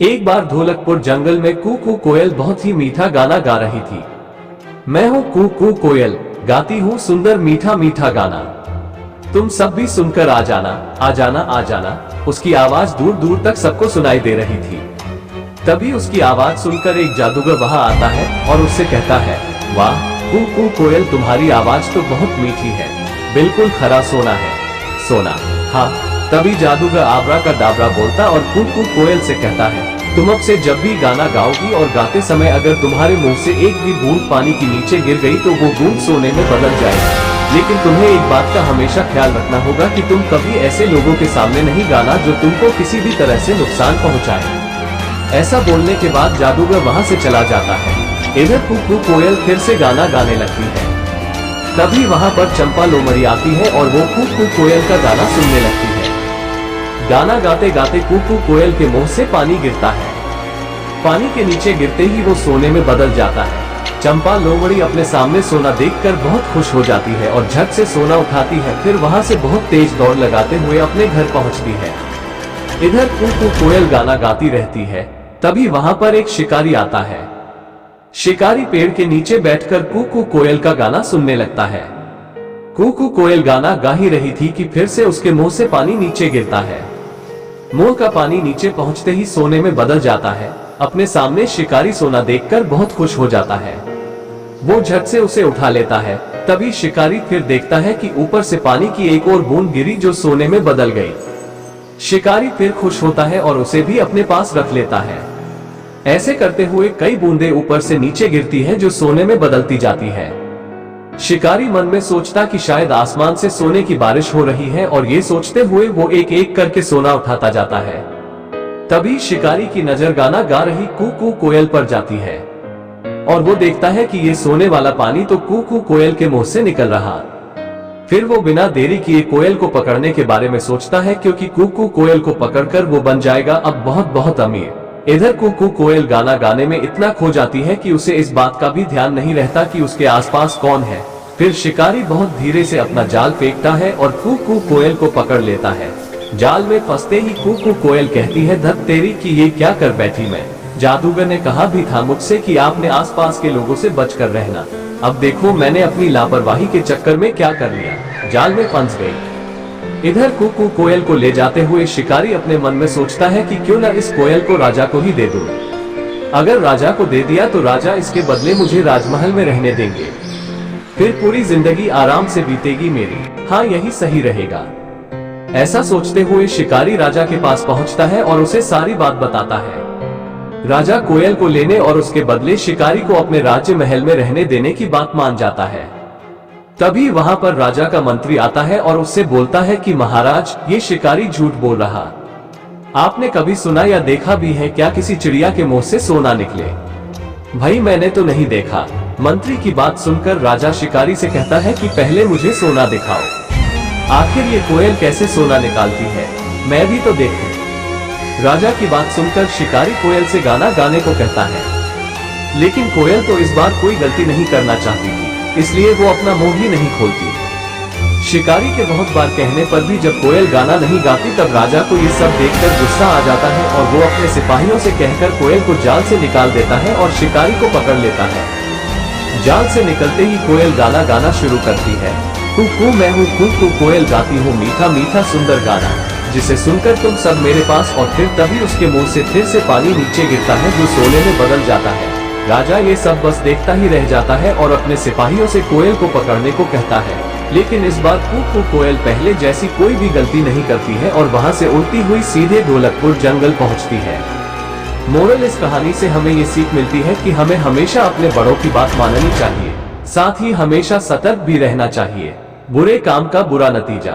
एक बार ढोलकपुर जंगल में कू कोयल बहुत ही मीठा गाना गा रही थी। मैं हूँ कू कोयल, गाती हूँ सुंदर मीठा मीठा गाना। तुम सब भी सुनकर आ जाना, आ जाना, आ जाना। उसकी आवाज दूर दूर तक सबको सुनाई दे रही थी। तभी उसकी आवाज सुनकर एक जादूगर वहां आता है और उससे कहता है, वाह कू कोयल, तुम्हारी आवाज तो बहुत मीठी है, बिल्कुल खरा सोना है, सोना। हाँ, तभी जादूगर आबरा का दाबरा बोलता और कू कोयल से कहता है, तुम अब से जब भी गाना गाओगी और गाते समय अगर तुम्हारे मुंह से एक भी बूंद पानी की नीचे गिर गई तो वो बूंद सोने में बदल जाएगी। लेकिन तुम्हें एक बात का हमेशा ख्याल रखना होगा कि तुम कभी ऐसे लोगों के सामने नहीं गाना जो तुमको किसी भी तरह से नुकसान पहुंचाए। ऐसा बोलने के बाद जादूगर वहां से चला जाता है। इधर कू कोयल फिर से गाना गाने लगती है। तभी वहां पर चंपा लोमड़ी आती है और वो कू कोयल का गाना सुनने लगती है। गाना गाते गाते कू कोयल के मुंह से पानी गिरता है। पानी के नीचे गिरते ही वो सोने में बदल जाता है। चंपा लोमड़ी अपने सामने सोना देखकर बहुत खुश हो जाती है और झट से सोना उठाती है। फिर वहां से बहुत तेज दौड़ लगाते हुए अपने घर पहुंचती है। इधर कू कोयल गाना गाती रहती है। तभी वहां पर एक शिकारी आता है। शिकारी पेड़ के नीचे बैठकर कू कोयल का गाना सुनने लगता है। कू कोयल गाना गा ही रही थी कि फिर से उसके मुंह से पानी नीचे गिरता है। मुंह का पानी नीचे पहुंचते ही सोने में बदल जाता है। अपने सामने शिकारी सोना देखकर बहुत खुश हो जाता है। वो झट से उसे उठा लेता है। तभी शिकारी फिर देखता है कि ऊपर से पानी की एक और बूंद गिरी जो सोने में बदल गई। शिकारी फिर खुश होता है और उसे भी अपने पास रख लेता है। ऐसे करते हुए कई बूंदें ऊपर से नीचे गिरती हैं जो सोने में बदलती जाती है। शिकारी मन में सोचता कि शायद आसमान से सोने की बारिश हो रही है और ये सोचते हुए वो एक एक करके सोना उठाता जाता है। तभी शिकारी की नजर गाना गा रही कू कोयल पर जाती है और वो देखता है कि ये सोने वाला पानी तो कू कोयल के मुंह से निकल रहा। फिर वो बिना देरी किए कोयल को पकड़ने के बारे में सोचता है, क्योंकि कू कोयल को पकड़कर वो बन जाएगा अब बहुत बहुत अमीर। इधर कू कोयल गाना गाने में इतना खो जाती है कि उसे इस बात का भी ध्यान नहीं रहता कि उसके आसपास कौन है। फिर शिकारी बहुत धीरे से अपना जाल फेंकता है और कू कोयल को पकड़ लेता है। जाल में फंसते ही कू कोयल कहती है, धत तेरी की ये क्या कर बैठी मैं। जादूगर ने कहा भी था मुझसे कि आपने आसपास के लोगों से बचकर रहना। अब देखो मैंने अपनी लापरवाही के चक्कर में क्या कर लिया, जाल में फंस गई। इधर कू कोयल को ले जाते हुए शिकारी अपने मन में सोचता है कि क्यों न इस कोयल को राजा को ही दे दूं। अगर राजा को दे दिया तो राजा इसके बदले मुझे राजमहल में रहने देंगे, फिर पूरी जिंदगी आराम से बीतेगी मेरी। हाँ, यही सही रहेगा। ऐसा सोचते हुए शिकारी राजा के पास पहुंचता है और उसे सारी बात बताता है। राजा कोयल को लेने और उसके बदले शिकारी को अपने राज्य महल में रहने देने की बात मान जाता है। तभी वहां पर राजा का मंत्री आता है और उससे बोलता है कि महाराज, ये शिकारी झूठ बोल रहा। आपने कभी सुना या देखा भी है क्या किसी चिड़िया के मुंह से सोना निकले? भाई मैंने तो नहीं देखा। मंत्री की बात सुनकर राजा शिकारी से कहता है कि पहले मुझे सोना दिखाओ। आखिर ये कोयल कैसे सोना निकालती है, मैं भी तो देखूं। राजा की बात सुनकर शिकारी कोयल से गाना गाने को कहता है, लेकिन कोयल तो इस बार कोई गलती नहीं करना चाहती थी, इसलिए वो अपना मुंह ही नहीं खोलती। शिकारी के बहुत बार कहने पर भी जब कोयल गाना नहीं गाती तब राजा को ये सब देखकर गुस्सा आ जाता है और वो अपने सिपाहियों से कहकर कोयल को जाल से निकाल देता है और शिकारी को पकड़ लेता है। जाल से निकलते ही कोयल गाना गाना शुरू करती है, कू मैं हूँ कू कोयल, गाती हूँ मीठा मीठा सुंदर गाना, जिसे सुनकर तुम सब मेरे पास। और फिर तभी उसके मुंह से फिर से पानी नीचे गिरता है जो सोने में बदल जाता है। राजा ये सब बस देखता ही रह जाता है और अपने सिपाहियों से कोयल को पकड़ने को कहता है। लेकिन इस बार कू कोयल पहले जैसी कोई भी गलती नहीं करती है और वहां से उड़ती हुई सीधे ढोलकपुर जंगल पहुंचती है। मोरल इस कहानी से हमें ये सीख मिलती है कि हमें हमेशा अपने बड़ों की बात माननी चाहिए, साथ ही हमेशा सतर्क भी रहना चाहिए। बुरे काम का बुरा नतीजा।